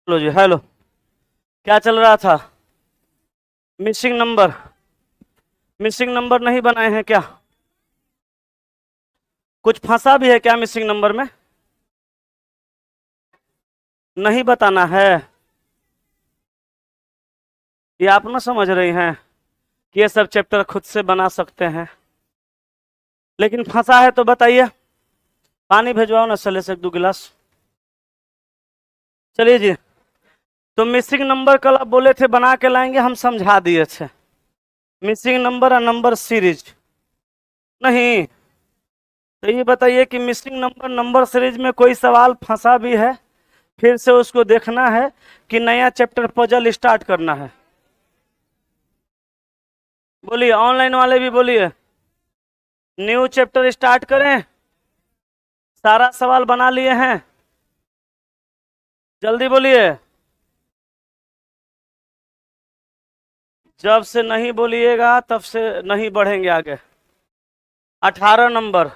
Hello जी, hello. क्या चल रहा था? Missing number. मिसिंग नंबर नहीं बनाए हैं क्या? कुछ फंसा भी है क्या मिसिंग नंबर में? नहीं बताना है? ये आप ना समझ रही हैं कि ये सब चैप्टर खुद से बना सकते हैं, लेकिन फंसा है तो बताइए। पानी भिजवाओ ना सले से 2 गिलास। चलिए जी। तो मिसिंग नंबर कल आप बोले थे बना के लाएंगे, हम समझा दिए थे। मिसिंग नंबर और नंबर सीरीज नहीं। तो ये बताइए कि मिसिंग नंबर नंबर सीरीज में कोई सवाल फंसा भी है, फिर से उसको देखना है कि नया चैप्टर पजल स्टार्ट करना है? बोलिए, ऑनलाइन वाले भी बोलिए। न्यू चैप्टर स्टार्ट करें? सारा सवाल बना लिए हैं? जल्दी बोलिए। जब से नहीं बोलिएगा तब से नहीं बढ़ेंगे आगे। 18 नंबर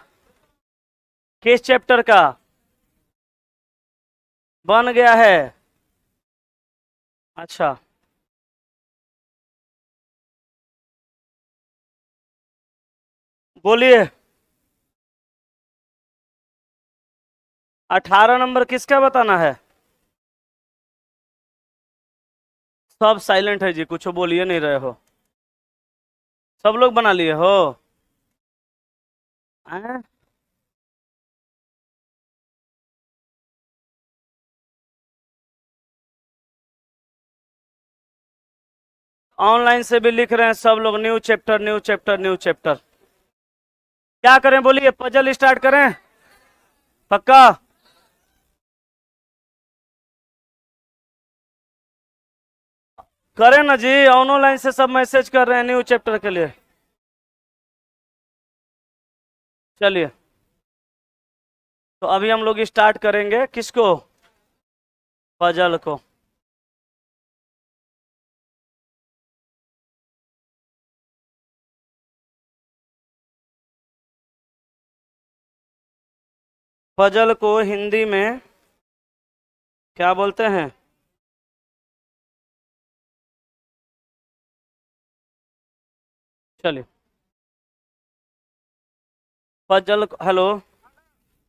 किस चैप्टर का बन गया है? अच्छा, बोलिए। 18 नंबर किसका बताना है? सब साइलेंट है जी, कुछ बोलिए नहीं रहे हो। सब लोग बना लिए हो? हैं? ऑनलाइन से भी लिख रहे हैं सब लोग, new chapter new chapter new chapter. क्या करें बोलिए, पजल स्टार्ट करें? पक्का? करें ना जी, ऑनलाइन से सब मैसेज कर रहे हैं न्यू चैप्टर के लिए। चलिए, तो अभी हम लोग स्टार्ट करेंगे किसको? पजल को। पजल को हिंदी में क्या बोलते हैं? चलिए, हेलो।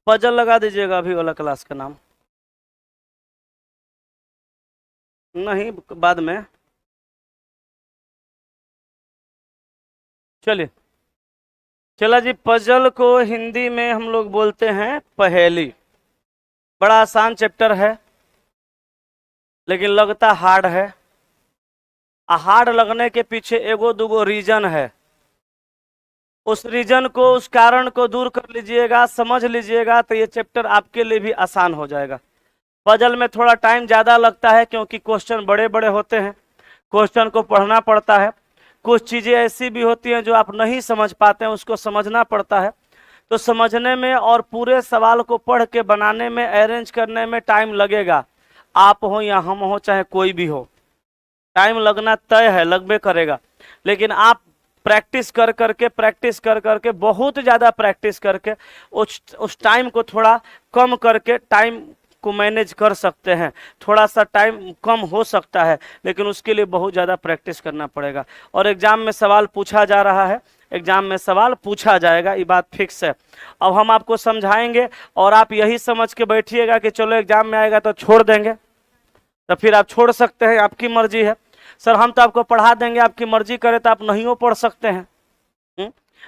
पजल लगा दीजिएगा अभी वाला क्लास का नाम। नहीं, बाद में। चलिए। चला जी, पजल को हिंदी में हम लोग बोलते हैं पहेली। बड़ा आसान चैप्टर है, लेकिन लगता हार्ड है। हार्ड लगने के पीछे एगो दूगो रीजन है। उस रीजन को, उस कारण को दूर कर लीजिएगा, समझ लीजिएगा, तो ये चैप्टर आपके लिए भी आसान हो जाएगा। पजल में थोड़ा टाइम ज़्यादा लगता है क्योंकि क्वेश्चन बड़े बड़े होते हैं, क्वेश्चन को पढ़ना पड़ता है। कुछ चीज़ें ऐसी भी होती हैं जो आप नहीं समझ पाते हैं, उसको समझना पड़ता है। तो समझने में और पूरे सवाल को पढ़ के बनाने में, अरेंज करने में टाइम लगेगा। आप हो या हम हो, चाहे कोई भी हो, टाइम लगना तय है, लगबे करेगा। लेकिन आप प्रैक्टिस कर करके, बहुत ज़्यादा प्रैक्टिस करके उस टाइम को थोड़ा कम करके टाइम को मैनेज कर सकते हैं। थोड़ा सा टाइम कम हो सकता है, लेकिन उसके लिए बहुत ज़्यादा प्रैक्टिस करना पड़ेगा। और एग्जाम में सवाल पूछा जा रहा है, एग्जाम में सवाल पूछा जाएगा, ये बात फिक्स है। अब हम आपको समझाएंगे और आप यही समझ के बैठिएगा कि चलो एग्जाम में आएगा तो छोड़ देंगे, तो फिर आप छोड़ सकते हैं, आपकी मर्जी है। सर हम तो आपको पढ़ा देंगे, आपकी मर्जी करे तो आप नहीं पढ़ सकते हैं।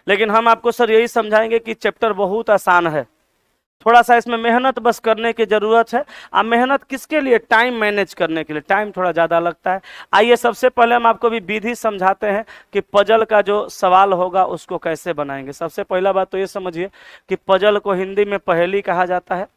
लेकिन हम आपको सर यही समझाएंगे कि चैप्टर बहुत आसान है, थोड़ा सा इसमें मेहनत बस करने की जरूरत है। अब मेहनत किसके लिए? टाइम मैनेज करने के लिए। टाइम थोड़ा ज़्यादा लगता है। आइए सबसे पहले हम आपको भी विधि समझाते हैं कि पजल का जो सवाल होगा उसको कैसे बनाएंगे। सबसे पहला बात तो ये समझिए कि पजल को हिंदी में पहेली कहा जाता है,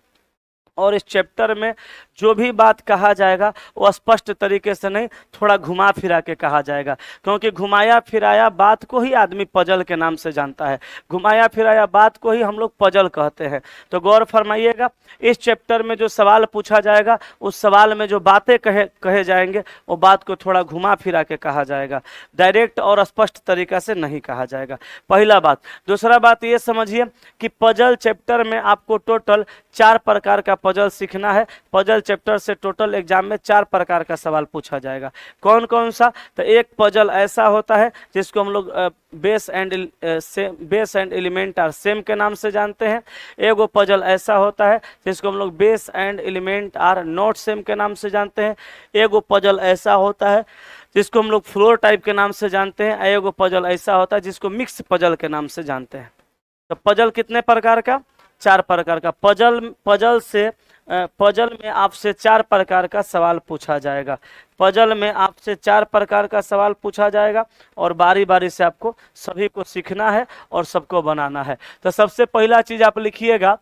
और इस चैप्टर में जो भी बात कहा जाएगा वो स्पष्ट तरीके से नहीं, थोड़ा घुमा फिरा के कहा जाएगा, क्योंकि घुमाया फिराया बात को ही आदमी पजल के नाम से जानता है। घुमाया फिराया बात को ही हम लोग पजल कहते हैं। तो गौर फरमाइएगा, इस चैप्टर में जो सवाल पूछा जाएगा, उस सवाल में जो बातें कहे कहे जाएंगे, वो बात को थोड़ा घुमा फिरा के कहा जाएगा, डायरेक्ट और स्पष्ट तरीका से नहीं कहा जाएगा। पहला बात। दूसरा बात ये समझिए कि पजल चैप्टर में आपको टोटल 4 प्रकार का पजल सीखना है। पजल चैप्टर से टोटल एग्जाम में 4 प्रकार का सवाल पूछा जाएगा। कौन कौन सा? तो एक पजल ऐसा होता है जिसको हम लोग base and element are same के नाम से जानते हैं। एक वो पजल ऐसा होता है जिसको हम लोग base and element are not same के नाम से जानते हैं। एक वो पजल ऐसा होता है जिसको हम लोग फ्लोर टाइप के नाम से जानते हैं। एक वो पजल ऐसा होता है जिसको मिक्स पजल के नाम से जानते हैं। तो पजल कितने प्रकार का? 4 प्रकार का। पजल में आपसे 4 प्रकार का सवाल पूछा जाएगा। पजल में आपसे 4 प्रकार का सवाल पूछा जाएगा और बारी बारी से आपको सभी को सीखना है और सबको बनाना है। तो सबसे पहला चीज आप लिखिएगा,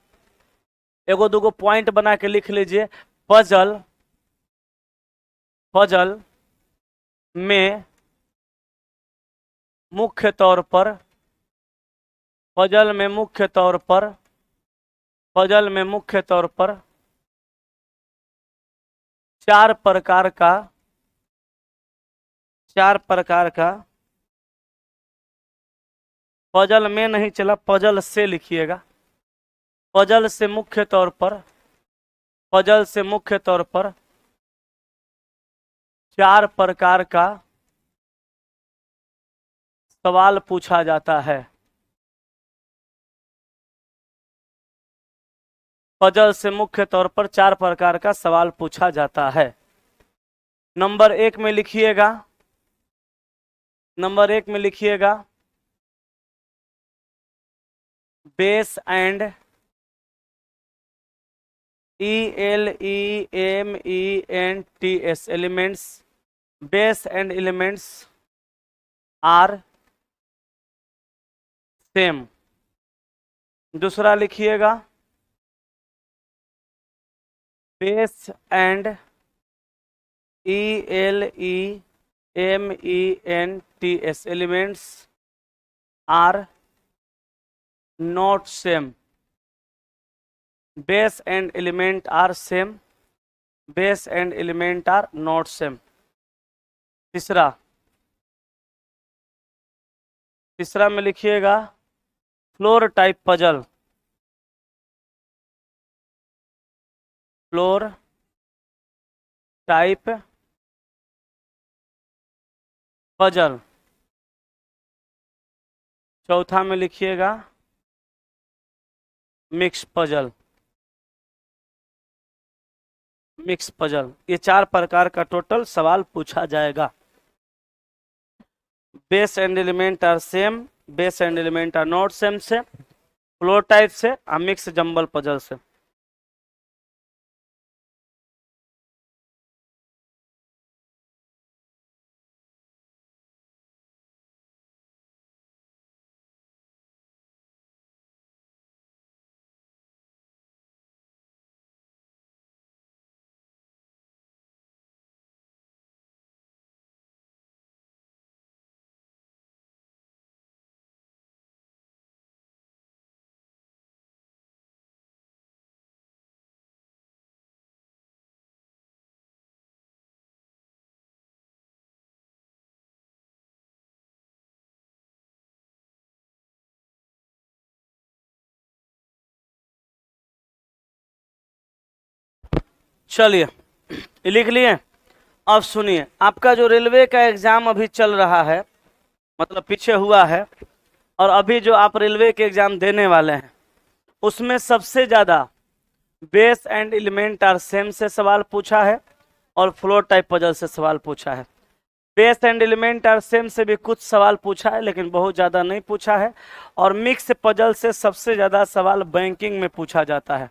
एगो दूगो पॉइंट बना के लिख लीजिए। पजल में मुख्य तौर पर 4 प्रकार का पजल में नहीं चला, पजल से लिखिएगा। पजल से मुख्य तौर पर 4 प्रकार का सवाल पूछा जाता है। पजल से मुख्य तौर पर 4 प्रकार का सवाल पूछा जाता है। नंबर 1 में लिखिएगा base and elements. Base and elements are same. दूसरा लिखिएगा base and elements are not same. Base and element are same, base and element are not same. तीसरा में लिखिएगा floor type puzzle. Floor type puzzle. चौथा में लिखिएगा mix puzzle. ये 4 प्रकार का टोटल सवाल पूछा जाएगा। Base and element are same, base and element are not same से, फ्लोर टाइप से और मिक्स जंबल पजल से। चलिए लिख लिए। अब सुनिए, आपका जो रेलवे का एग्जाम अभी चल रहा है, मतलब पीछे हुआ है, और अभी जो आप रेलवे के एग्जाम देने वाले हैं, उसमें सबसे ज्यादा base and element are same से सवाल पूछा है और फ्लोर टाइप पजल से सवाल पूछा है। Base and element are same से भी कुछ सवाल पूछा है लेकिन बहुत ज्यादा नहीं पूछा है। और मिक्स पजल से सबसे ज्यादा सवाल बैंकिंग में पूछा जाता है।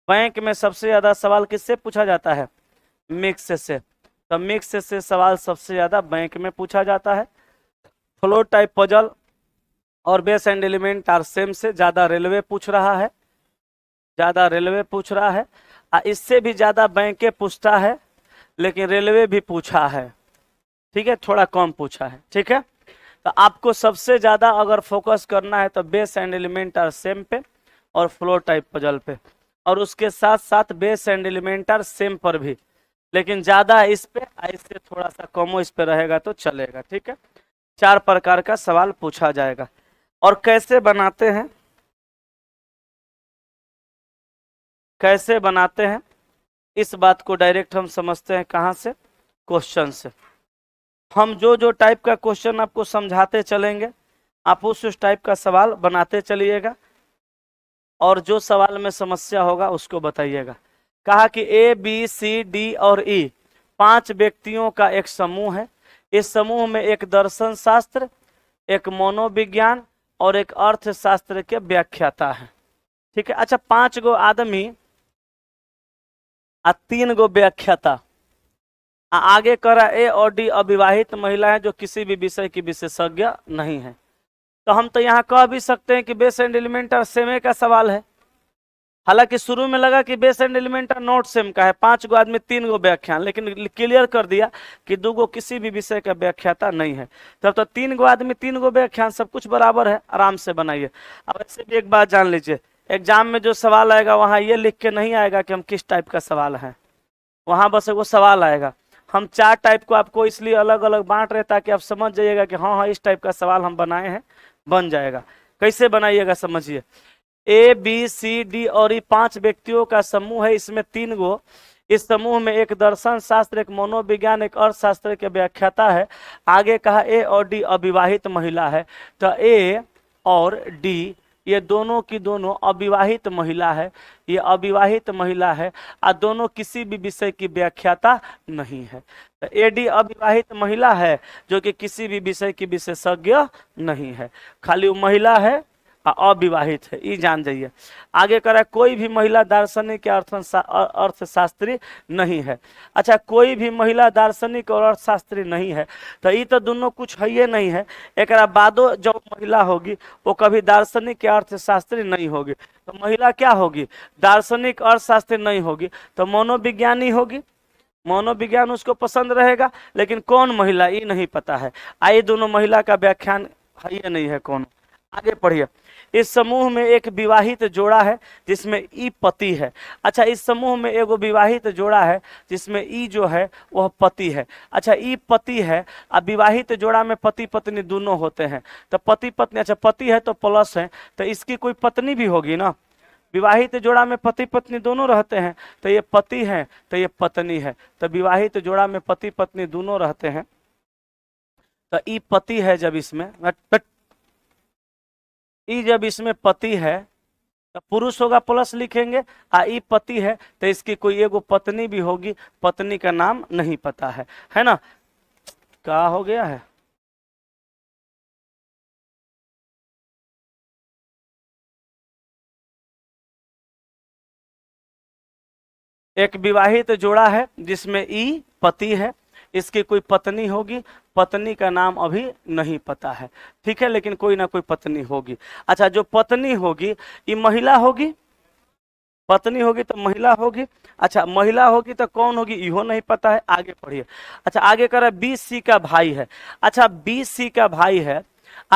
बैंक में सबसे ज्यादा सवाल किससे पूछा जाता है? मिक्स से। तो मिक्स से सवाल सबसे ज्यादा बैंक में पूछा जाता है। फ्लोर टाइप पजल और base and element are same से ज्यादा रेलवे पूछ रहा है, इससे भी ज्यादा बैंके पूछता है, लेकिन रेलवे भी पूछा है, ठीक है, थोड़ा कम पूछा है, ठीक है। तो आपको सबसे ज्यादा अगर फोकस करना है तो base and element are same पे और फ्लोर टाइप पजल पे, और उसके साथ साथ base and element are same पर भी, लेकिन ज्यादा इस पे, इससे थोड़ा सा कम इस पे रहेगा तो चलेगा, ठीक है। 4 प्रकार का सवाल पूछा जाएगा। और कैसे बनाते हैं कैसे बनाते हैं, इस बात को डायरेक्ट हम समझते हैं कहाँ से, क्वेश्चन से। हम जो जो टाइप का क्वेश्चन आपको समझाते चलेंगे, आप उस टाइप का सवाल बनाते चलिएगा, और जो सवाल में समस्या होगा उसको बताइएगा। कहा कि ए बी सी डी और ई 5 व्यक्तियों का एक समूह है। इस समूह में एक दर्शन शास्त्र, एक मनोविज्ञान और एक अर्थशास्त्र के व्याख्याता है। ठीक है। अच्छा, 5 गो आदमी आ 3 गो व्याख्याता। आगे करा ए और डी अविवाहित महिला है जो किसी भी विषय की विशेषज्ञ नहीं है। तो हम तो यहाँ कह भी सकते हैं कि बेस एंड एलिमेंट सेम का सवाल है। हालांकि शुरू में लगा कि base and element note same का है, 5 गो आदमी 3 गो व्याख्यान, लेकिन क्लियर कर दिया कि 2 गो किसी भी विषय का व्याख्याता नहीं है। तब तो 3 गो आदमी 3 गो व्याख्यान, सब कुछ बराबर है, आराम से बनाइए। अब ऐसे भी एक बात जान लीजिए, एग्जाम में जो सवाल आएगा वहाँ ये लिख के नहीं आएगा कि हम किस टाइप का सवाल है, वहाँ बस वो सवाल आएगा। हम 4 टाइप को आपको इसलिए अलग अलग बांट रहे ताकि आप समझ जाइएगा कि हाँ हाँ इस टाइप का सवाल हम बनाए हैं, बन जाएगा। कैसे बनाइएगा समझिए। ए बी सी डी और ई 5 व्यक्तियों का समूह है, इसमें 3 गो, इस समूह में एक दर्शन शास्त्र, एक मनोविज्ञान, एक अर्थशास्त्र के व्याख्याता है। आगे कहा ए और डी अविवाहित महिला है। तो ए और डी ये दोनों की दोनों अविवाहित महिला है, ये अविवाहित महिला है, और दोनों किसी भी विषय की व्याख्याता नहीं है। तो एडी अविवाहित महिला है जो कि किसी भी विषय की विशेषज्ञ नहीं है, खाली वो महिला है अविवाहित है, ये जान जाइए। आगे करा कोई भी महिला दार्शनिक या अर्थशास्त्री नहीं है। अच्छा, कोई भी महिला दार्शनिक और अर्थशास्त्री नहीं है, तो ये तो दोनों कुछ है ही नहीं है। एक बादो जो महिला होगी वो कभी दार्शनिक या अर्थशास्त्री नहीं होगी। तो महिला क्या होगी, दार्शनिक अर्थशास्त्री नहीं होगी, तो मनोविज्ञानी होगी। मनोविज्ञान उसको पसंद रहेगा, लेकिन कौन महिला ये नहीं पता है। आइए दोनों महिला का व्याख्यान है ये नहीं है कौन। आगे पढ़िए। इस समूह में एक विवाहित जोड़ा है जिसमें ई पति है। अच्छा, इस समूह में एगो विवाहित जोड़ा है जिसमें ई जो है वह पति है। अच्छा, ई पति है, अब विवाहित जोड़ा में पति पत्नी दोनों होते हैं, तो पति पत्नी, अच्छा पति है तो प्लस है, तो इसकी कोई पत्नी भी होगी ना। विवाहित जोड़ा में पति पत्नी दोनों रहते हैं, तो ये पति है तो ये पत्नी है, तो विवाहित जोड़ा में पति पत्नी दोनों रहते हैं, तो ई पति है। जब इसमें ई जब इसमें पति है तो पुरुष होगा प्लस लिखेंगे, आ ई पति है तो इसकी कोई एगो पत्नी भी होगी, पत्नी का नाम नहीं पता है ना। क्या हो गया है, एक विवाहित जोड़ा है जिसमें ई पति है, इसकी कोई पत्नी होगी, पत्नी का नाम अभी नहीं पता है, ठीक है, लेकिन कोई ना कोई पत्नी होगी। अच्छा, जो पत्नी होगी ये महिला होगी, पत्नी होगी तो महिला होगी। अच्छा, महिला होगी तो कौन होगी इहो नहीं पता है। आगे पढ़िए। अच्छा, आगे कर बी सी का भाई है। अच्छा, बी सी का भाई है,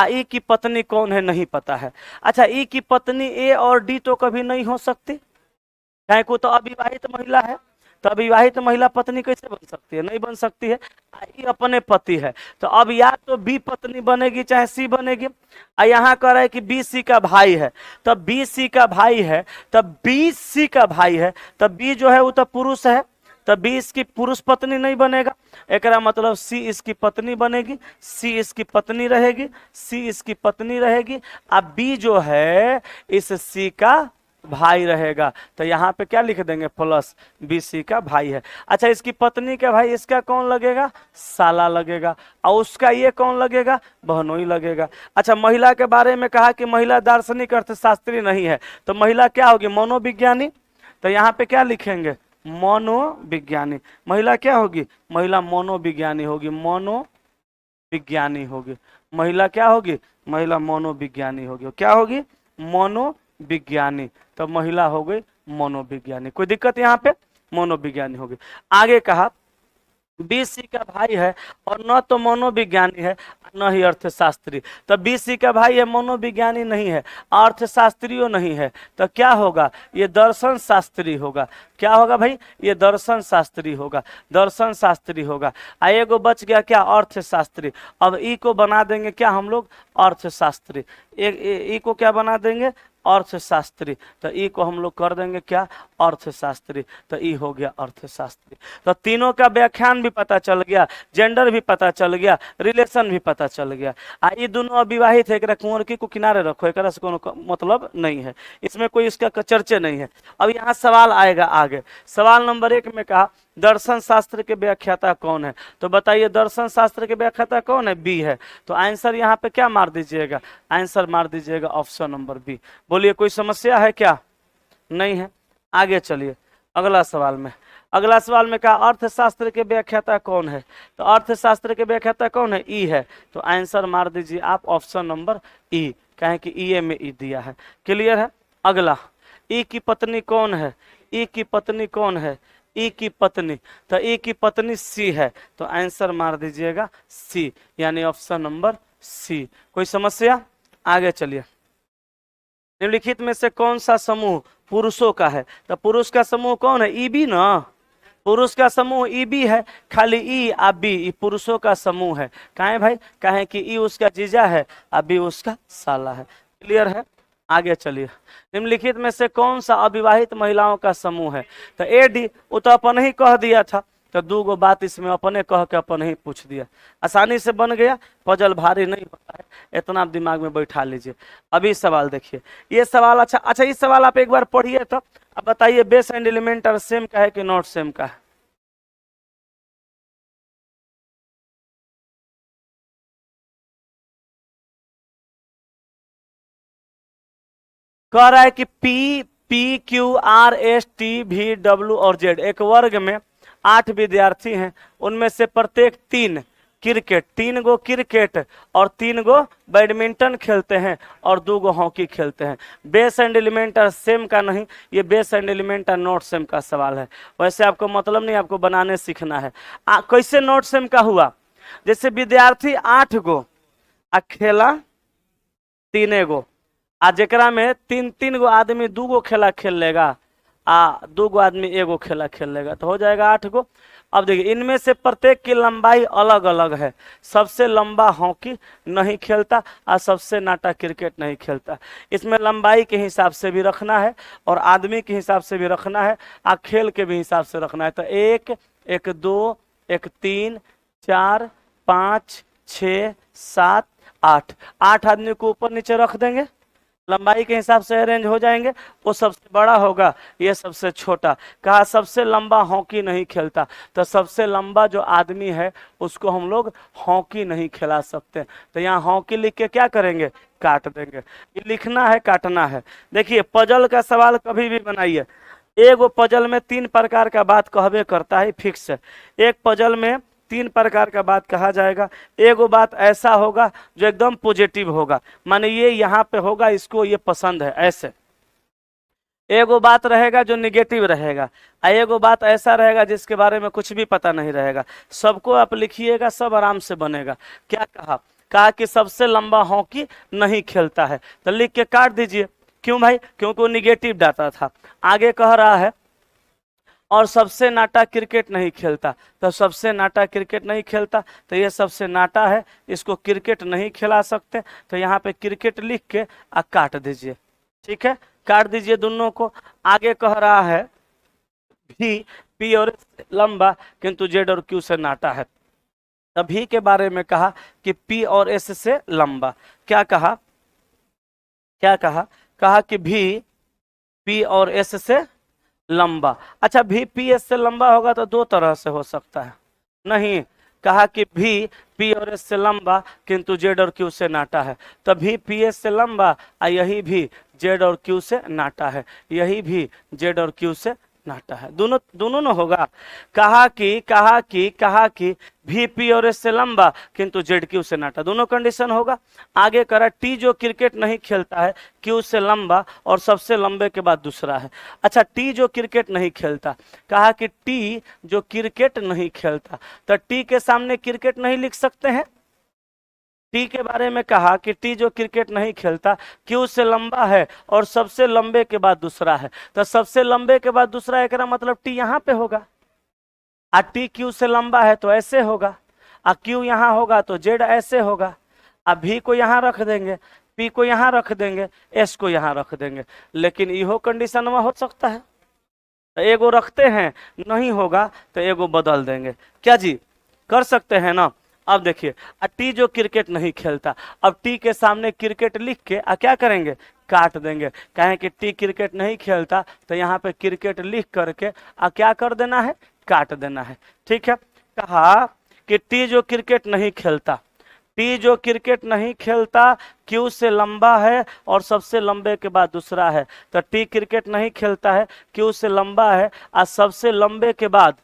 ई की पत्नी कौन है नहीं पता है। अच्छा, ई की पत्नी ए और डी तो कभी नहीं हो सकती, चाहे को तो अविवाहित महिला है, तो अविवाहित महिला पत्नी कैसे बन सकती है, नहीं बन सकती है। ये अपने पति है, तो अब या तो बी पत्नी बनेगी चाहे सी बनेगी। यहाँ कह रहा है कि बी सी का भाई है, तो बी सी का भाई है, तो बी सी का भाई है, तो बी जो है वो तो पुरुष है, तो बी इसकी पुरुष पत्नी नहीं बनेगा। एक मतलब सी इसकी पत्नी बनेगी, सी इसकी पत्नी रहेगी, सी इसकी पत्नी रहेगी, अब बी जो है इस सी का भाई रहेगा। तो यहाँ पे क्या लिख देंगे प्लस, बीसी का भाई है। अच्छा, इसकी पत्नी का भाई, इसका कौन लगेगा, साला लगेगा, और उसका ये कौन लगेगा, बहनोई लगेगा। अच्छा, महिला के बारे में कहा कि महिला दार्शनिक अर्थशास्त्री नहीं है, तो महिला क्या होगी, मनोविज्ञानी। तो यहाँ पे क्या लिखेंगे, मनोविज्ञानी। महिला क्या होगी, महिला मनोविज्ञानी होगी, मनोविज्ञानी होगी। महिला क्या होगी, महिला मनोविज्ञानी होगी। क्या होगी, मनोविज्ञानी। तो महिला हो गई मनोविज्ञानी, कोई दिक्कत यहाँ पे, मनोविज्ञानी होगी। आगे कहा बीसी का भाई है और न तो मनोविज्ञानी है न ही अर्थशास्त्री, तो बीसी का भाई है, मनोविज्ञानी नहीं है, अर्थशास्त्रियों नहीं है, तो क्या होगा, ये दर्शन शास्त्री होगा। क्या होगा भाई, ये दर्शन शास्त्री होगा, दर्शन शास्त्री होगा। एगो बच गया क्या, अर्थशास्त्री। अब ई को बना देंगे क्या हम लोग, अर्थशास्त्री। ई को क्या बना देंगे, अर्थशास्त्री। तो ई को हम लोग कर देंगे क्या, अर्थशास्त्री। तो ई हो गया अर्थशास्त्री। तो तीनों का व्याख्यान भी पता चल गया, जेंडर भी पता चल गया, रिलेशन भी पता चल गया। ये दोनों अविवाहित है, कुंवरकी को किनारे रखो, एक से कोनो मतलब नहीं है, इसमें कोई इसका चर्चे नहीं है। अब यहाँ सवाल आएगा आगे। सवाल नंबर 1 में कहा दर्शन शास्त्र के व्याख्याता कौन है, तो बताइए दर्शन शास्त्र के व्याख्याता कौन है, बी है। तो आंसर यहाँ पे क्या मार दीजिएगा, आंसर मार दीजिएगा ऑप्शन नंबर बी। बोलिए कोई समस्या है क्या, नहीं है। आगे चलिए अगला सवाल में। अगला सवाल में कहा अर्थशास्त्र के व्याख्याता कौन है, तो अर्थशास्त्र के व्याख्याता कौन है, ई है। तो आंसर मार दीजिए आप ऑप्शन नंबर ई, कहें कि ई में ई दिया है। क्लियर है। अगला, ई की पत्नी कौन है, ई की पत्नी कौन है, ई की पत्नी, तो ई की पत्नी सी है। तो आंसर मार दीजिएगा सी, यानी ऑप्शन नंबर सी। कोई समस्या, आगे चलिए। निम्नलिखित में से कौन सा समूह पुरुषों का है, तो पुरुष का समूह कौन है, ई बी ना, पुरुष का समूह ई बी है, खाली ई आ बी, ई पुरुषों का समूह है। कहें भाई, कहें कि ई उसका जीजा है, आ बी उसका साला है। क्लियर है। आगे चलिए। निम्नलिखित में से कौन सा अविवाहित महिलाओं का समूह है, तो ए डी, वो तो अपन ही कह दिया था, तो दो गो बात इसमें अपने कह के अपन ही पूछ दिया, आसानी से बन गया, पजल भारी नहीं होता है, इतना आप दिमाग में बैठा लीजिए। अभी सवाल देखिए, ये सवाल अच्छा इस सवाल आप एक बार पढ़िए, तो अब बताइए बेस एंड एलिमेंटर सेम का है कि नॉट सेम का है। कह रहा है कि P P Q R S T V W और जेड, एक वर्ग में 8 विद्यार्थी हैं, उनमें से प्रत्येक 3 क्रिकेट, 3 गो क्रिकेट और 3 गो बैडमिंटन खेलते हैं और 2 गो हॉकी खेलते हैं। बेस एंड एलिमेंटर सेम का नहीं, ये base and Elementor not same का सवाल है। वैसे आपको मतलब नहीं, आपको बनाने सीखना है। कैसे नॉट सेम का हुआ, जैसे विद्यार्थी 8 गो आ खेला 3 गो, आ जेकरा में 3 गो आदमी 2 गो खेला खेल लेगा, आ 2 गो आदमी 1 गो खेला खेल लेगा, तो हो जाएगा 8 गो। अब देखिए इनमें से प्रत्येक की लंबाई अलग अलग है, सबसे लंबा हॉकी नहीं खेलता और सबसे नाटा क्रिकेट नहीं खेलता। इसमें लंबाई के हिसाब से भी रखना है और आदमी के हिसाब से भी रखना है और खेल के भी हिसाब से रखना है। तो 1, 1, 2, 1, 3, 4, 5, 6, 7, 8, 8 आदमी को ऊपर नीचे रख देंगे, लंबाई के हिसाब से अरेंज हो जाएंगे। वो सबसे बड़ा होगा, ये सबसे छोटा। कहा सबसे लंबा हॉकी नहीं खेलता, तो सबसे लंबा जो आदमी है उसको हम लोग हॉकी नहीं खिला सकते। तो यहाँ हॉकी लिख के क्या करेंगे, काट देंगे। ये लिखना है, काटना है। देखिए पजल का सवाल कभी भी बनाइए, एगो पजल में 3 प्रकार का बात कहबे करता है, फिक्स है। एक पजल में 3 प्रकार का बात कहा जाएगा। एगो बात ऐसा होगा जो एकदम पॉजिटिव होगा, माने ये यहाँ पे होगा, इसको ये पसंद है, ऐसे। एगो बात रहेगा जो निगेटिव रहेगा, एगो बात ऐसा रहेगा जिसके बारे में कुछ भी पता नहीं रहेगा। सबको आप लिखिएगा, सब आराम से बनेगा। क्या कहा, कहा कि सबसे लंबा हॉकी नहीं खेलता है, तो लिख के काट दीजिए। क्यों भाई, क्योंकि वो निगेटिव डाटा था। आगे कह रहा है और सबसे नाटा क्रिकेट नहीं खेलता, तो सबसे नाटा क्रिकेट नहीं खेलता, तो ये सबसे नाटा है, इसको क्रिकेट नहीं खिला सकते। तो यहाँ पे क्रिकेट लिख के काट दीजिए, ठीक है, काट दीजिए दोनों को। आगे कह रहा है भी पी और एस लंबा किंतु जेड और क्यू से नाटा है। तभी के बारे में कहा कि पी और एस से लंबा। क्या कहा, क्या कहा, कहा कि भी पी और एस से लंबा। अच्छा भी पी एस से लंबा होगा तो 2 तरह से हो सकता है, नहीं, कहा कि भी पी और एस से लंबा किंतु जेड और क्यू से नाटा है। तो भी पी एस से लंबा और यही भी जेड और क्यू से नाटा है, यही भी जेड और क्यू से नाटा है, दोनों दोनों न होगा। कहा कि भी पी और एस से लंबा किंतु जेड क्यू से नाटा, दोनों कंडीशन होगा। आगे करा टी जो क्रिकेट नहीं खेलता है, क्यू से लंबा और सबसे लंबे के बाद दूसरा है। अच्छा टी जो क्रिकेट नहीं खेलता, कहा कि टी जो क्रिकेट नहीं खेलता, तो टी के सामने क्रिकेट नहीं लिख सकते हैं, टी के बारे में कहा कि टी जो क्रिकेट नहीं खेलता, क्यू से लंबा है और सबसे लंबे के बाद दूसरा है। तो सबसे लंबे के बाद दूसरा एक मतलब टी यहाँ पे होगा, आ टी क्यू से लंबा है तो ऐसे होगा, आ क्यू यहाँ होगा तो जेड ऐसे होगा। अब भी को यहाँ रख देंगे, पी को यहाँ रख देंगे, एस को यहाँ रख देंगे। लेकिन इहो कंडीशन में हो सकता है, तो एगो रखते हैं, नहीं होगा तो एगो बदल देंगे। क्या जी, कर सकते हैं ना। अब देखिए, टी जो क्रिकेट नहीं खेलता, अब टी के सामने क्रिकेट लिख के क्या करेंगे, काट देंगे। कहें कि टी क्रिकेट नहीं खेलता, तो यहाँ पे क्रिकेट लिख करके क्या कर देना है, काट देना है। ठीक है, कहा कि टी जो क्रिकेट नहीं खेलता, टी जो क्रिकेट नहीं खेलता क्यू से लंबा है और सबसे लंबे के बाद दूसरा है। तो टी क्रिकेट नहीं खेलता है, क्यू से लंबा है और सबसे लंबे के बाद,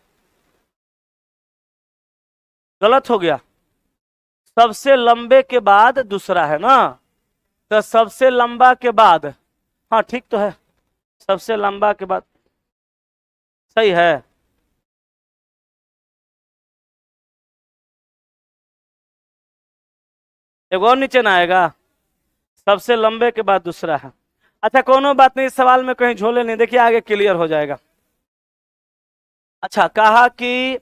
गलत हो गया, सबसे लंबे के बाद दूसरा है ना, तो सबसे लंबा के बाद, हाँ ठीक तो है, सबसे लंबा के बाद सही है। एक और नीचे ना आएगा, सबसे लंबे के बाद दूसरा है। अच्छा कोनो बात नहीं, इस सवाल में कहीं झोले नहीं, देखिए आगे क्लियर हो जाएगा। अच्छा, कहा कि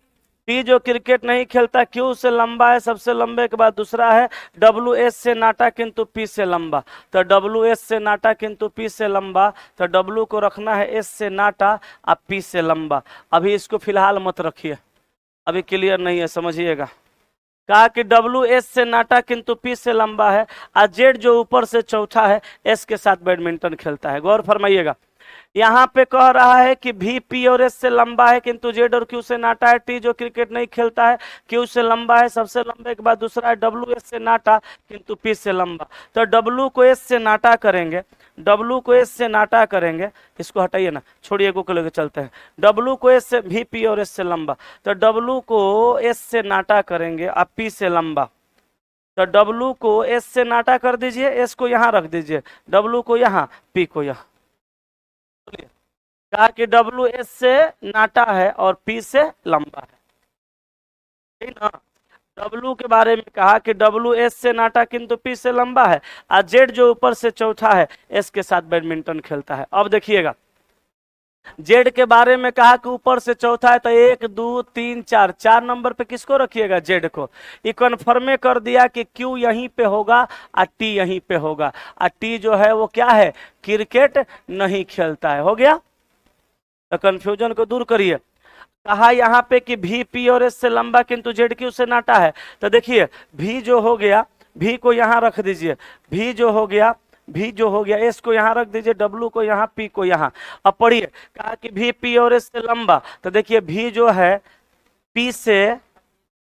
टी जो क्रिकेट नहीं खेलता क्यू से लंबा है, सबसे लंबे के बाद दूसरा है, डब्ल्यू एस से नाटा किंतु पी से लंबा। तो डब्ल्यू एस से नाटा किंतु पी से लंबा, तो डब्ल्यू को रखना है एस से नाटा और पी से लंबा। अभी इसको फिलहाल मत रखिए, अभी क्लियर नहीं है, समझिएगा। कहा कि डब्ल्यू एस से नाटा किंतु पी से लंबा है, और जेड जो ऊपर से चौथा है एस के साथ बैडमिंटन खेलता है। गौर फरमाइएगा, यहाँ पे कह रहा है कि भी पी और एस से लंबा है किंतु जेड और क्यू से नाटा है। टी जो क्रिकेट नहीं खेलता है क्यू से लंबा है, सबसे लंबे के बाद दूसरा है, डब्ल्यू एस से नाटा किंतु पी से लंबा। तो डब्ल्यू को एस से नाटा करेंगे, डब्ल्यू को एस से नाटा करेंगे, इसको हटाइए ना, छोड़िए को लेकर चलते हैं। डब्ल्यू को एस से, भी पी और एस से लंबा, तो डब्ल्यू को एस से नाटा करेंगे और पी से लंबा। तो डब्ल्यू को एस से नाटा कर दीजिए, एस को यहाँ रख दीजिए, डब्ल्यू को यहाँ, पी को यहाँ। कहा कि डब्ल्यू एस से नाटा है और पी से लंबा है, ठीक ना। डब्ल्यू के बारे में कहा कि डब्ल्यू एस से नाटा किंतु पी से लंबा है, और जेड जो ऊपर से चौथा है एस के साथ बैडमिंटन खेलता है। अब देखिएगा, जेड के बारे में कहा कि ऊपर से चौथा है, तो 1 2 3 4, 4 नंबर पे किसको रखिएगा, जेड को। ये कन्फर्मे कर दिया कि क्यू यहीं पे होगा और टी यहीं पे होगा, और टी जो है वो क्या है, क्रिकेट नहीं खेलता है। हो गया, तो कंफ्यूजन को दूर करिए। कहा यहाँ पे कि भी पी और एस से लंबा किंतु जेड क्यू से नाटा है। तो देखिए, भी जो हो गया, भी को यहाँ रख दीजिए, भी जो हो गया, भी जो हो गया, एस को यहाँ रख दीजिए, डब्ल्यू को यहाँ, पी को यहाँ। अब पढ़िए, कहा कि भी पी और एस से लंबा, तो देखिए भी जो है पी से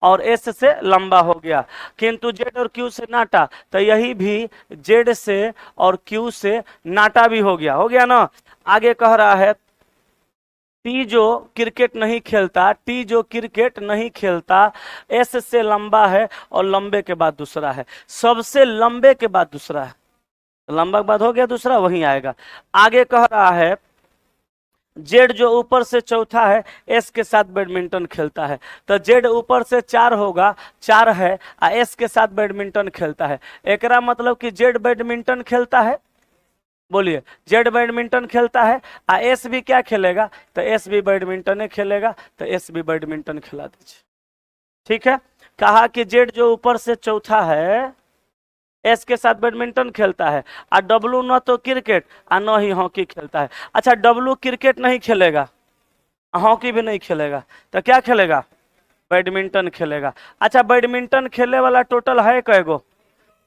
और एस से लंबा हो गया, किंतु जेड और क्यू से नाटा, तो यही भी जेड से और क्यू से नाटा भी हो गया। हो गया ना। आगे कह रहा है टी जो क्रिकेट नहीं खेलता, टी जो क्रिकेट नहीं खेलता एस से लंबा है और लंबे के बाद दूसरा है, सबसे लंबे के बाद दूसरा है, लंबा के बाद हो गया दूसरा, वहीं आएगा। आगे कह रहा है जेड जो ऊपर से चौथा है एस के साथ बैडमिंटन खेलता है, तो जेड ऊपर से 4 होगा, 4 है और एस के साथ बैडमिंटन खेलता है। एकरा मतलब कि जेड बैडमिंटन खेलता है, बोलिए, जेड बैडमिंटन खेलता है और एस भी क्या खेलेगा, तो एस भी बैडमिंटन खेलेगा, तो एस भी बैडमिंटन खिला दीजिए। ठीक है, कहा कि जेड जो ऊपर से चौथा है एस के साथ बैडमिंटन खेलता है, और डब्लू न तो क्रिकेट और न ही हॉकी खेलता है। अच्छा, डब्लू क्रिकेट नहीं खेलेगा, हॉकी भी नहीं खेलेगा, तो क्या खेलेगा, बैडमिंटन खेलेगा। अच्छा, बैडमिंटन खेलने वाला टोटल है कै गो,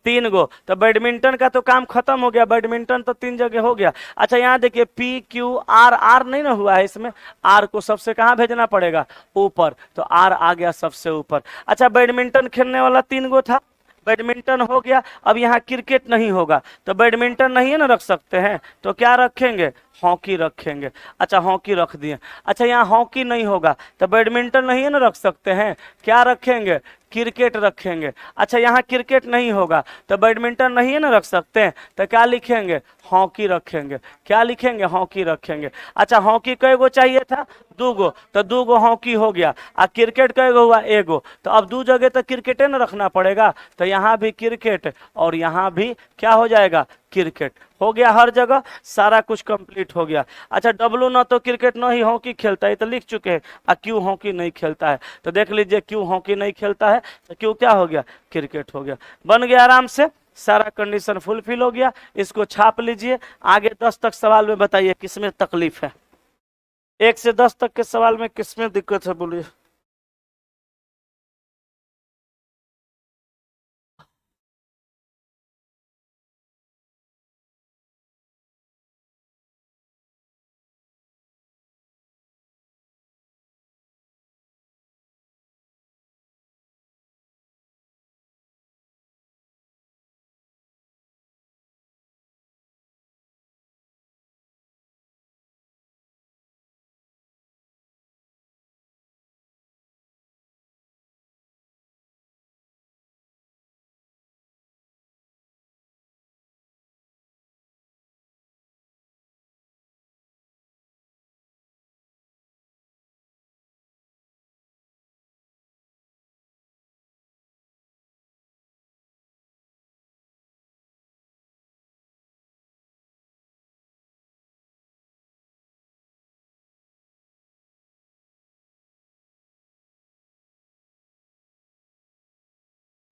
3 गो, तो बैडमिंटन का तो काम खत्म हो गया, बैडमिंटन तो 3 जगह हो गया। अच्छा, यहाँ देखिए पी क्यू आर, आर नहीं ना हुआ है इसमें, आर को सबसे कहाँ भेजना पड़ेगा, ऊपर, तो आर आ गया सबसे ऊपर। अच्छा, बैडमिंटन खेलने वाला 3 गो था, बैडमिंटन हो गया, अब यहाँ क्रिकेट नहीं होगा, तो बैडमिंटन नहीं है ना रख सकते हैं, तो क्या रखेंगे, हॉकी रखेंगे। अच्छा, हॉकी रख दिए। अच्छा, यहाँ हॉकी नहीं होगा, तो बैडमिंटन नहीं है ना रख सकते हैं, क्या रखेंगे, क्रिकेट रखेंगे। अच्छा यहाँ क्रिकेट नहीं होगा तो बैडमिंटन नहीं है ना रख सकते हैं, तो क्या लिखेंगे, हॉकी रखेंगे। क्या लिखेंगे, हॉकी रखेंगे। अच्छा हॉकी कई गो चाहिए था, 2 गो, तो 2 गो हॉकी हो गया। आ क्रिकेट कई गो हुआ, 1 गो, तो अब 2 जगह तो क्रिकेटे ना रखना पड़ेगा, तो यहाँ भी क्रिकेट और यहाँ भी क्या हो जाएगा, क्रिकेट हो गया। हर जगह सारा कुछ कंप्लीट हो गया। अच्छा डब्लू ना तो क्रिकेट ना ही हॉकी खेलता है, तो लिख चुके हैं। आ क्यों हॉकी नहीं खेलता है, तो देख लीजिए क्यों हॉकी नहीं खेलता है, तो क्यों क्या हो गया, क्रिकेट हो गया। बन गया आराम से, सारा कंडीशन फुलफिल हो गया। इसको छाप लीजिए। आगे 10 तक सवाल में बताइए किसमें तकलीफ है, 1 से 10 तक के सवाल में किसमें दिक्कत है, बोलिए।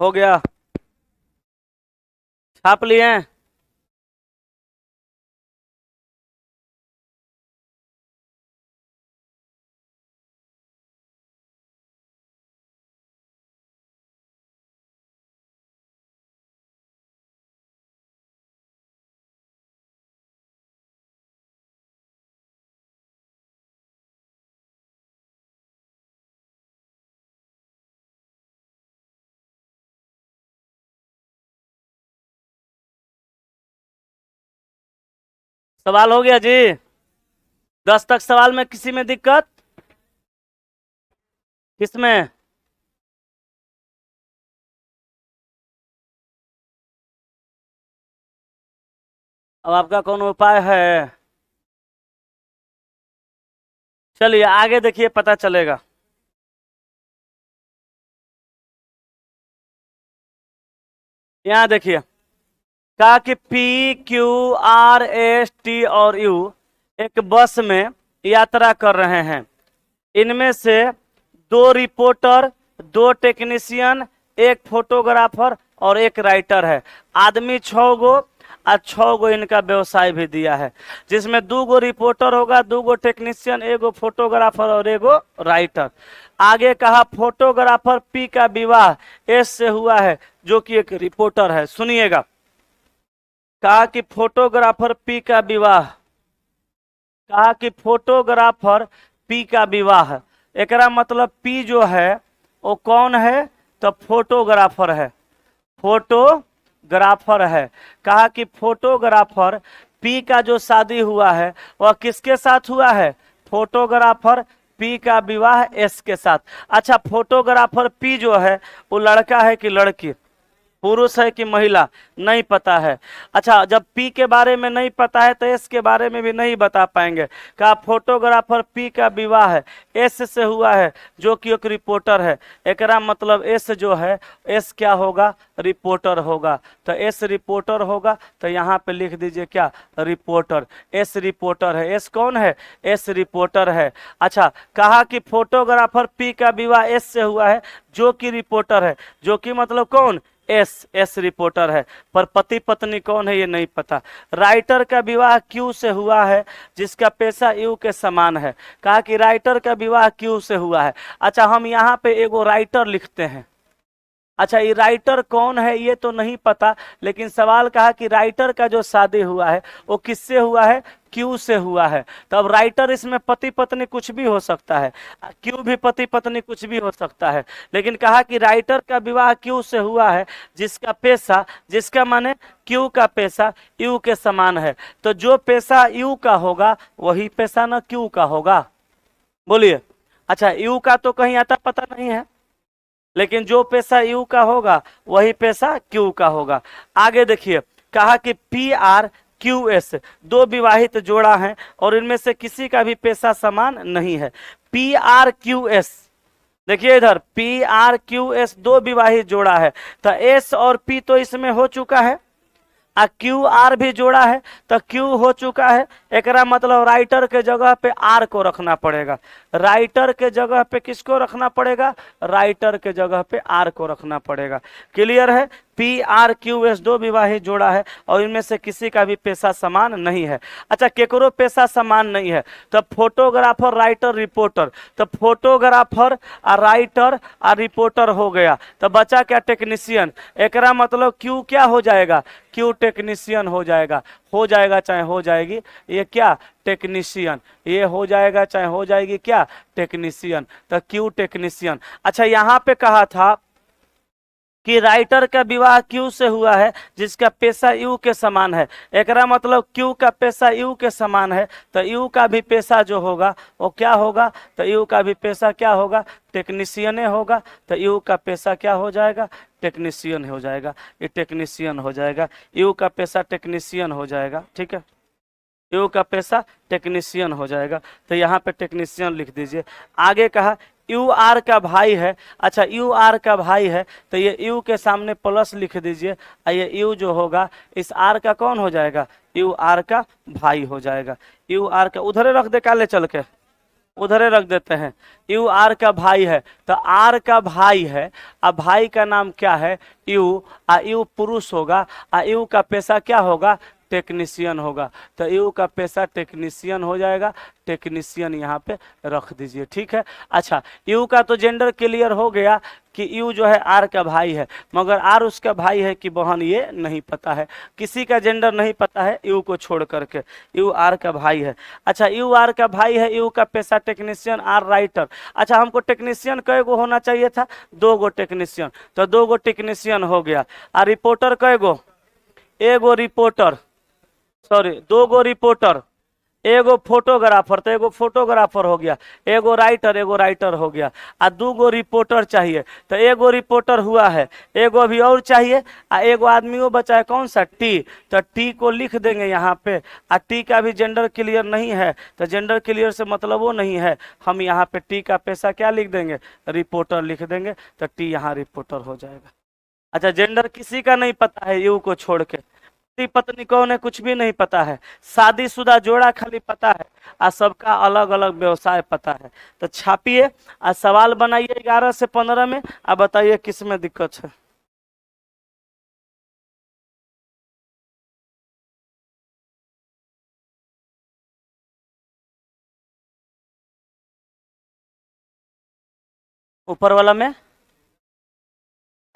हो गया, छाप लिए हैं? सवाल हो गया जी। 10 तक सवाल में किसी में दिक्कत, किसमें? अब आपका कौन उपाय है, चलिए आगे देखिए पता चलेगा। यहाँ देखिए, कहा कि P Q R S T और यू एक बस में यात्रा कर रहे हैं। इनमें से 2 रिपोर्टर, 2 टेक्नीशियन, 1 फोटोग्राफर और 1 राइटर है। आदमी 6 गो और 6 गो इनका व्यवसाय भी दिया है, जिसमें 2 गो रिपोर्टर होगा, 2 गो टेक्नीशियन, 1 गो फोटोग्राफर और 1 गो राइटर। आगे कहा फोटोग्राफर पी का विवाह एस से हुआ है, जो कि एक रिपोर्टर है। सुनिएगा, कहा कि फोटोग्राफर पी का विवाह, कहा कि फोटोग्राफर पी का विवाह, एकरा मतलब पी जो है वो कौन है, तो फोटोग्राफर है, फोटोग्राफर है। कहा कि फोटोग्राफर पी का जो शादी हुआ है वह किसके साथ हुआ है, फोटोग्राफर पी का विवाह एस के साथ। अच्छा फोटोग्राफर पी जो है वो लड़का है कि लड़की, पुरुष है कि महिला, नहीं पता है। अच्छा जब पी के बारे में नहीं पता है तो एस के बारे में भी नहीं बता पाएंगे। कहा फोटोग्राफर पी का विवाह है एस से हुआ है, जो कि एक रिपोर्टर है। एकरा मतलब एस जो है, एस क्या होगा, रिपोर्टर होगा। तो एस रिपोर्टर होगा, तो यहाँ पे लिख दीजिए क्या, रिपोर्टर। एस रिपोर्टर है, एस कौन है, एस रिपोर्टर है। अच्छा कहा कि फोटोग्राफर पी का विवाह एस से हुआ है, जो कि रिपोर्टर है, जो कि मतलब कौन, एस रिपोर्टर है। पर पति पत्नी कौन है ये नहीं पता। राइटर का विवाह क्यू से हुआ है, जिसका पेशा यू के समान है। कहा कि राइटर का विवाह क्यू से हुआ है। अच्छा हम यहाँ पे एगो राइटर लिखते हैं। अच्छा ये राइटर कौन है ये तो नहीं पता, लेकिन सवाल कहा कि राइटर का जो शादी हुआ है वो किससे हुआ है, क्यू से हुआ है। तो अब राइटर इसमें पति पत्नी कुछ भी हो सकता है, क्यू भी पति पत्नी कुछ भी हो सकता है, लेकिन कहा कि राइटर का विवाह क्यू से हुआ है, जिसका पेशा, जिसका माने क्यू का पेशा यू के समान है। तो जो पेशा यू का होगा वही पेशा ना क्यू का होगा, बोलिए। अच्छा यू का तो कहीं आता पता नहीं है, लेकिन जो पैसा यू का होगा वही पैसा क्यू का होगा। आगे देखिए, कहा कि पी आर क्यू एस दो विवाहित जोड़ा है और इनमें से किसी का भी पैसा समान नहीं है। पी आर क्यू एस, देखिए इधर पी आर क्यू एस दो विवाहित जोड़ा है, तो एस और पी तो इसमें हो चुका है, क्यू आर भी जोड़ा है तो क्यू हो चुका है। एकरा मतलब राइटर के जगह पे आर को रखना पड़ेगा, राइटर के जगह पे किसको रखना पड़ेगा, राइटर के जगह पे आर को रखना पड़ेगा। क्लियर है? पी आर क्यू एस दो विवाहित जोड़ा है और इनमें से किसी का भी पेशा समान नहीं है। अच्छा, केकरो पेशा समान नहीं है तो फोटोग्राफर, राइटर, रिपोर्टर, तो फोटोग्राफर और राइटर और रिपोर्टर हो गया, तो बचा क्या, टेक्नीशियन। एकरा मतलब क्यू क्या हो जाएगा, क्यू टेक्नीशियन हो जाएगा, हो जाएगा चाहे हो जाएगी, ये क्या, टेक्नीशियन, ये हो जाएगा चाहे हो जाएगी क्या, टेक्नीशियन, तो क्यू टेक्नीशियन। अच्छा, यहाँ पे कहा था कि राइटर का विवाह क्यू से हुआ है जिसका पेशा यू के समान है। एकरा मतलब क्यू का पेशा यू के समान है तो यू का भी पेशा जो होगा वो क्या होगा, तो यू का भी पेशा क्या होगा, टेक्नीशियन होगा, तो यू का पेशा क्या हो जाएगा, टेक्नीशियन हो जाएगा, ये टेक्नीशियन हो जाएगा, यू का पेशा टेक्नीशियन हो जाएगा। ठीक है, यू का पेशा टेक्नीशियन हो जाएगा, तो यहाँ पे टेक्नीशियन लिख दीजिए। आगे कहा यू आर का भाई है। अच्छा, यू आर का भाई है तो ये यू के सामने प्लस लिख दीजिए, ये यू जो होगा इस आर का कौन हो जाएगा, यू आर का भाई हो जाएगा। यू आर का उधरे रख दे, काले चल के उधरे रख देते हैं। यू आर का भाई है तो आर का भाई है, अब भाई का नाम क्या है, यू, यू पुरुष होगा, यू का पेशा क्या होगा, टेक्नीशियन होगा, तो यू का पेशा टेक्नीशियन हो जाएगा, टेक्नीशियन यहाँ पे रख दीजिए। ठीक है। अच्छा, यू का तो जेंडर क्लियर हो गया कि यू जो है आर का भाई है, मगर आर उसका भाई है कि बहन ये नहीं पता है, किसी का जेंडर नहीं पता है यू को छोड़ करके, यू आर का भाई है। अच्छा, यू आर का भाई है, यू का पेशा टेक्नीशियन, आर राइटर। अच्छा, हमको टेक्नीशियन कै गो होना चाहिए था, दो गो टेक्नीशियन, तो दो गो टेक्नीशियन हो गया। और रिपोर्टर कै गो, एगो रिपोर्टर, सॉरी दो गो रिपोर्टर, एगो फोटोग्राफर, तो एगो फोटोग्राफर हो गया, एगो राइटर हो गया, आ दू गो रिपोर्टर चाहिए, तो एगो रिपोर्टर हुआ है, एगो अभी और चाहिए, एगो आदमियों बचा है, कौन सा, टी, तो टी को लिख देंगे यहाँ पे। टी का भी जेंडर क्लियर नहीं है तो जेंडर क्लियर से मतलब वो नहीं है, हम यहाँ पे टी का पेशा क्या लिख देंगे, रिपोर्टर लिख देंगे, तो टी यहाँ रिपोर्टर हो जाएगा। अच्छा, जेंडर किसी का नहीं पता है यू को छोड़ के, पति पत्नी कौन है कुछ भी नहीं पता है, शादीशुदा जोड़ा खाली पता है, और सबका अलग अलग व्यवसाय पता है। तो छापिए और सवाल बनाइए 11 से 15 में, अब बताइए किस में दिक्कत है। ऊपर वाला में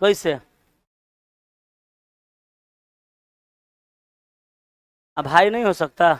कैसे, अब भाई नहीं हो सकता,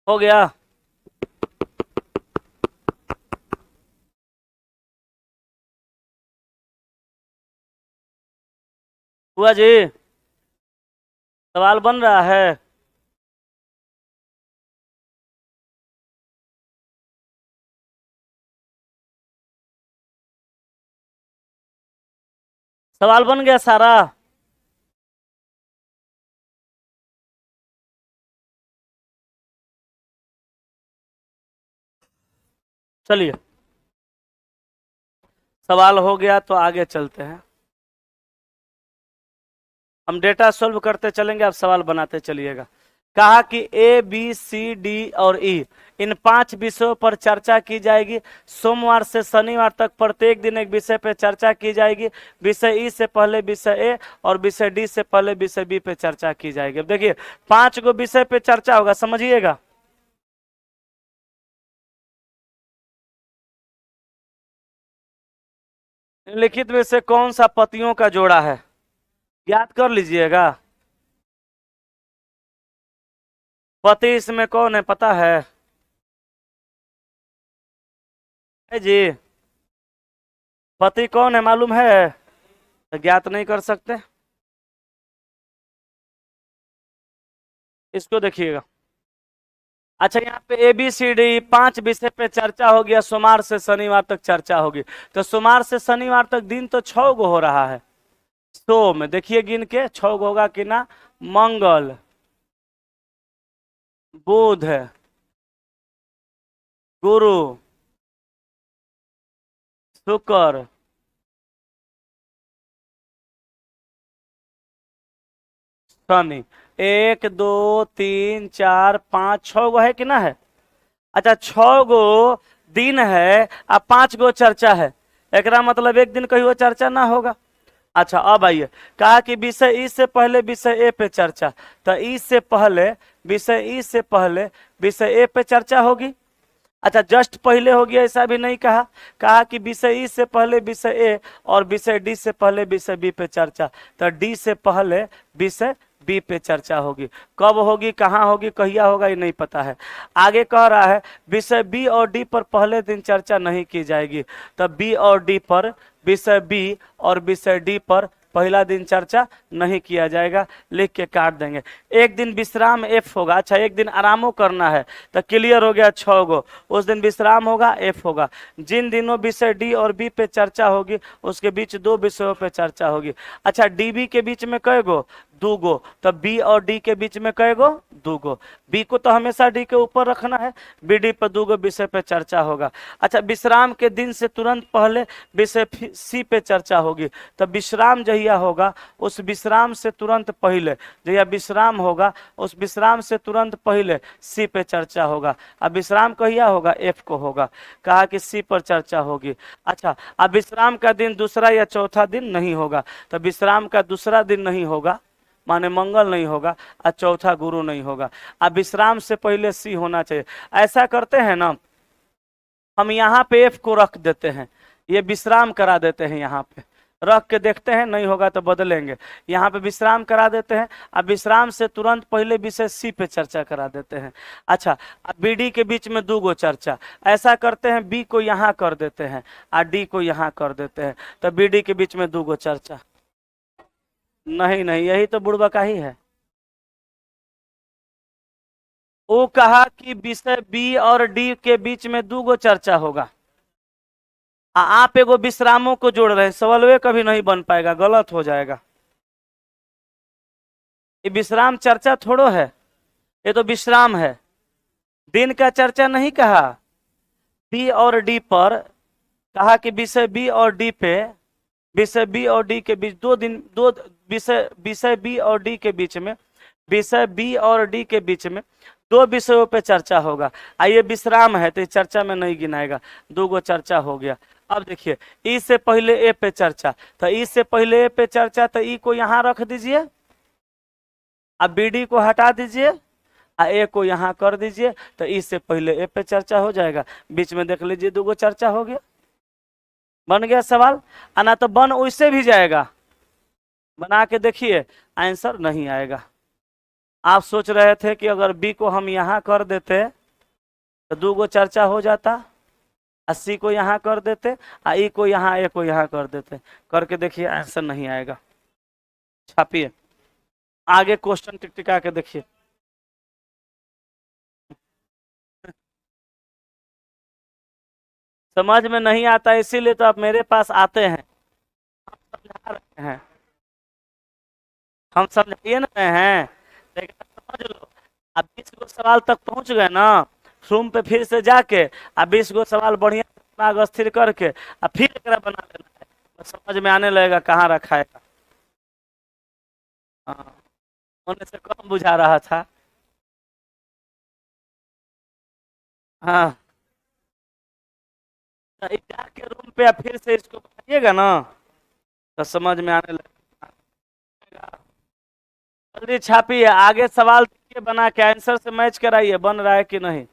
हो गया। हुआ जी, सवाल बन रहा है। सवाल बन गया सारा। चलिए, सवाल हो गया तो आगे चलते हैं, हम डेटा सॉल्व करते चलेंगे, आप सवाल बनाते चलिएगा। कहा कि ए बी सी डी और ई, इन 5 विषयों पर चर्चा की जाएगी। सोमवार से शनिवार तक प्रत्येक दिन एक विषय पे चर्चा की जाएगी। विषय ई से पहले विषय ए और विषय डी से पहले विषय बी पे चर्चा की जाएगी। अब देखिए 5 गो विषय पे चर्चा होगा, समझिएगा। निम्नलिखित में से कौन सा पतियों का जोड़ा है, याद कर लीजिएगा। पति इसमें कौन है पता है जी? पति कौन है मालूम है? ज्ञात नहीं कर सकते? इसको देखिएगा। अच्छा, यहाँ पे ए बी सी डी 5 विषय पे चर्चा हो गया, सोमवार से शनिवार तक चर्चा होगी। तो सोमवार से शनिवार तक दिन तो 6 गो हो रहा है। सोम देखिए गिन के 6 गो होगा कि ना। मंगल, बुध, गुरु, शुक्र, शनि। 1 2 3 4 5 6 गो है कि ना है? अच्छा 6 गो दिन है और 5 गो चर्चा है। एकरा मतलब एक दिन कहीं चर्चा ना होगा। अच्छा अब आइए, कहा कि विषय ई से पहले विषय ए पे चर्चा, तो ई से पहले विषय ई से पहले विषय ए पे चर्चा होगी। अच्छा जस्ट पहले हो गया ऐसा भी नहीं कहा, कहा कि विषय ई से पहले विषय ए और विषय डी से पहले विषय बी पे चर्चा, तो डी से पहले विषय बी पे चर्चा होगी। कब होगी, कहाँ होगी, कहिया होगा, ये नहीं पता है। आगे कह रहा है विषय बी और डी पर पहले दिन चर्चा नहीं की जाएगी, तब बी और डी पर, विषय बी और विषय डी पर पहला दिन चर्चा नहीं किया जाएगा। लिख के काट देंगे। एक दिन विश्राम एफ होगा। अच्छा एक दिन आरामो करना है, तो क्लियर हो गया 6 गो। उस दिन विश्राम होगा, एफ होगा। जिन दिनों विषय डी और बी पे चर्चा होगी उसके बीच 2 विषयों पे चर्चा होगी। अच्छा डी बी के बीच में कै गो, 2 गो। तो बी और डी के बीच में कै गो, 2 गो। बी को तो हमेशा डी के ऊपर रखना है, बी डी पर 2 गो विषय पे चर्चा होगा। अच्छा विश्राम के दिन से तुरंत पहले विषय सी पे चर्चा होगी। तो विश्राम जहिया होगा उस विश्राम से तुरंत पहले, जहिया विश्राम होगा उस विश्राम से तुरंत पहले सी पे चर्चा होगा। अब विश्राम कहिया होगा, एफ को होगा। कहा कि सी पर चर्चा होगी। अच्छा अब विश्राम का दिन दूसरा या चौथा दिन नहीं होगा, तो विश्राम का दूसरा दिन नहीं होगा माने मंगल नहीं होगा और चौथा गुरु नहीं होगा। अब विश्राम से पहले सी होना चाहिए। ऐसा करते हैं ना, हम यहाँ पे एफ को रख देते हैं, ये विश्राम करा देते हैं, यहाँ पे रख के देखते हैं, नहीं होगा तो बदलेंगे। यहाँ पे विश्राम करा देते हैं, अब विश्राम से तुरंत पहले विषय सी पे चर्चा करा देते हैं। अच्छा अब बी डी के बीच में 2 गो चर्चा। ऐसा करते हैं बी को यहाँ कर देते हैं और डी को यहाँ कर देते हैं, तो बी डी के बीच में 2 गो चर्चा। नहीं नहीं, यही तो बुड़बका ही है। वो कहा कि विषय बी और डी के बीच में 2 गो चर्चा होगा। आप एगो विश्रामों को जोड़ रहे हैं, सवाल कभी नहीं बन पाएगा, गलत हो जाएगा। ये विश्राम चर्चा थोड़ो है, ये तो विश्राम है, दिन का चर्चा नहीं कहा। बी और डी पर कहा कि विषय बी और डी पे, विषय बी और डी के बीच 2 दिन, 2 विषय, विषय बी और डी के बीच में, विषय बी और डी के बीच में 2 विषयों पे चर्चा होगा। आइए विश्राम है तो इस चर्चा में नहीं गिनाएगा, 2 गो चर्चा हो गया। अब देखिए ई से पहले ए पे चर्चा, तो ई से पहले ए पे चर्चा, तो ई को यहाँ रख दीजिए, अब बी डी को हटा दीजिए और ए को यहाँ कर दीजिए, तो ई से पहले ए पे चर्चा हो जाएगा। बीच में देख लीजिए 2 गो चर्चा हो गया। बन गया सवाल, आना तो बन वैसे भी जाएगा, बना के देखिए आंसर नहीं आएगा। आप सोच रहे थे कि अगर बी को हम यहाँ कर देते तो 2 गो चर्चा हो जाता, 80 को यहाँ कर देते, ई को यहाँ, ए को यहाँ कर देते, करके देखिए आंसर नहीं आएगा। छापिए आगे क्वेश्चन टिकटिका के देखिए। समझ में नहीं आता इसीलिए तो आप मेरे पास आते हैं, हम समझा रहे हैं, हम समझाइए ना रहे हैं, लेकिन समझ लो। अब 20 गो सवाल तक पहुंच गए ना, रूम पे फिर से जाके अब 20 गो सवाल बढ़िया दिमाग स्थिर करके अब फिर एकरा बना लेना है, तो समझ में आने लगेगा कहाँ रखा है। हाँ होने से कम बुझा रहा था। हाँ, तो जाके रूम पे आप फिर से इसको बनाइएगा ना, तो समझ में आने लगेगा। जल्दी छापिए, आगे सवाल दीजिए बना के, आंसर से मैच कराइए बन रहा है कि नहीं।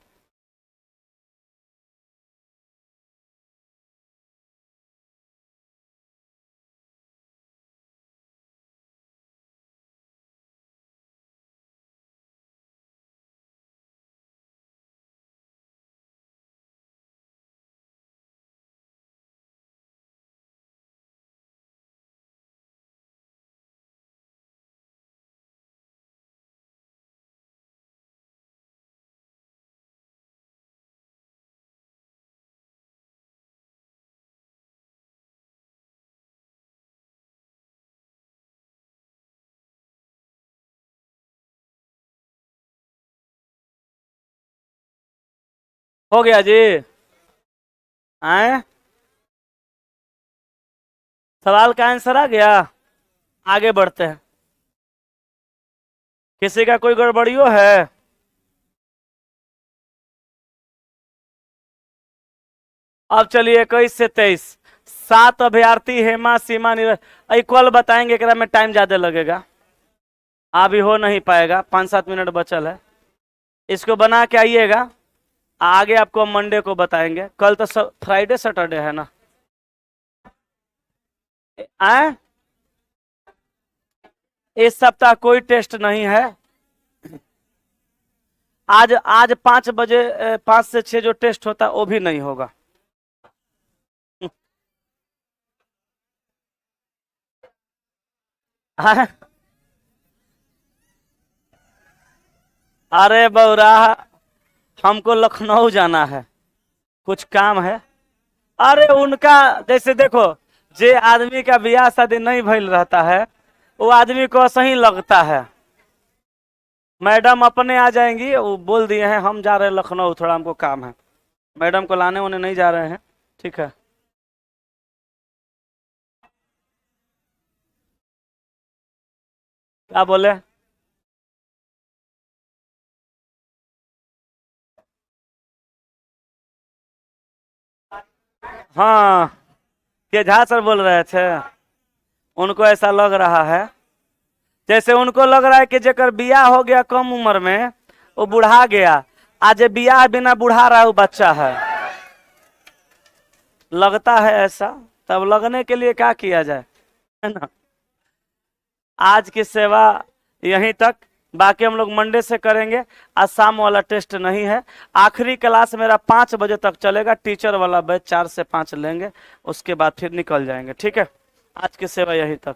हो गया जी। आए, सवाल का आंसर आ गया। आगे बढ़ते हैं। किसी का कोई गड़बड़ियो है? अब चलिए 21 से 23, 7 अभ्यर्थी हेमा सीमा नीरज इक्वल बताएंगे, एकरा में टाइम ज्यादा लगेगा, अभी हो नहीं पाएगा, 5-7 मिनट बचल है। इसको बना के आइएगा, आगे आपको मंडे को बताएंगे। कल तो फ्राइडे सैटरडे है ना। आए, इस सप्ताह कोई टेस्ट नहीं है। आज आज 5 बजे 5 से 6 जो टेस्ट होता है वो भी नहीं होगा। आए? अरे बौरा, हमको लखनऊ जाना है, कुछ काम है। अरे उनका, जैसे देखो, जे आदमी का ब्याह शादी नहीं भइल रहता है, वो आदमी को सही लगता है। मैडम अपने आ जाएंगी, वो बोल दिए हैं हम जा रहे हैं लखनऊ, थोड़ा हमको काम है। मैडम को लाने उन्हें नहीं जा रहे हैं, ठीक है। क्या बोले? हाँ, ये झा सर बोल रहे थे, उनको ऐसा लग रहा है, जैसे उनको लग रहा है कि जेकर बियाह हो गया कम उम्र में, वो बुढ़ा गया, आज बियाह बिना बुढ़ा रहा वो बच्चा है, लगता है ऐसा। तब लगने के लिए क्या किया जाए, है ना। आज की सेवा यहीं तक, बाकी हम लोग मंडे से करेंगे। आज शाम वाला टेस्ट नहीं है, आखिरी क्लास मेरा 5 बजे तक चलेगा, टीचर वाला बैच 4 से 5 लेंगे, उसके बाद फिर निकल जाएंगे, ठीक है। आज की सेवा यहीं तक।